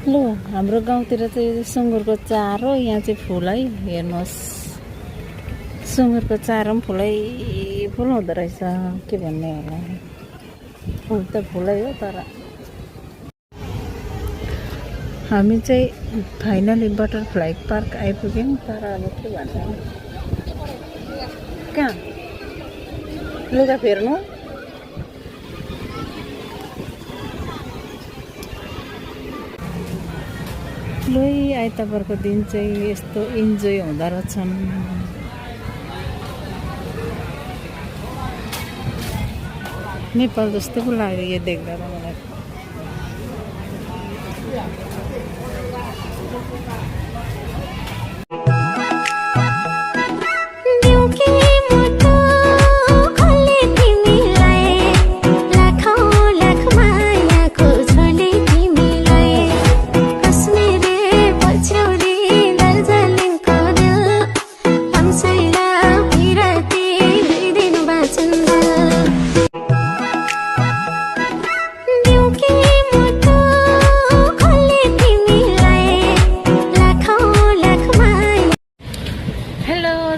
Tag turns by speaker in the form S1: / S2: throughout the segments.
S1: लु हाम्रो गाउँतिर चाहिँ सुँगुरको चार हो, यहाँ चाहिँ फुल है। हेर्नुहोस् सुँगुरको चार पनि फुलै फुल हुँदो रहेछ। के भन्ने होला, फुल त फुलै हो। तर हामी चाहिँ फाइनली बटरफ्लाई पार्क आइपुग्यौँ। तर अब के भन्नु, कहाँ लुगा फेर्नु। लु आइतबारको दिन चाहिँ यस्तो इन्जोय हुँदो रहेछन्। नेपाल जस्तो पो लाग्यो यो देख्दा त मलाई।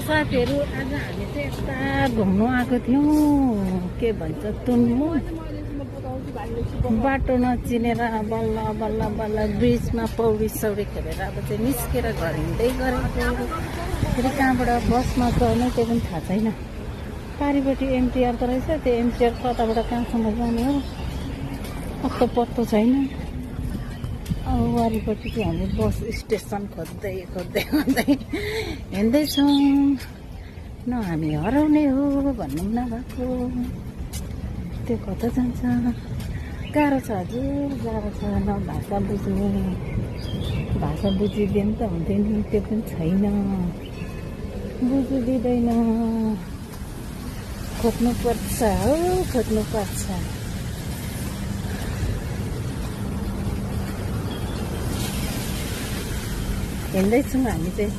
S1: साथीहरू, आज हामी चाहिँ यता घुम्नु आएको थियौँ। के भन्छ तुन्मु, बाटो नचिनेर बल्ल बल्ल बल्ल ब्रिजमा पौडी सौडी खेलेर अब चाहिँ निस्केर घर हिँड्दै गरेको। फेरि कहाँबाट बसमा चढ्ने त्यो पनि थाहा छैन। पारिपट्टि एमटिआर त रहेछ, त्यो एमटिआर कताबाट कहाँसम्म जाने हो कस्तो पत्तो छैन। अब वारिपट्टि चाहिँ हामी बस स्टेसन खोज्दै खोज्दै खोज्दै हिँड्दैछौँ। न हामी हराउने हो भन्नु नभएको, त्यो कता जान्छ। गाह्रो छ हजुर, गाह्रो छ। न भाषा बुझ्ने, भाषा बुझिदियो नि त हुन्थ्यो नि, त्यो पनि छैन, बुझिदिँदैन। खोज्नुपर्छ हो, खोज्नुपर्छ। हिँड्दैछौँ हामी चाहिँ।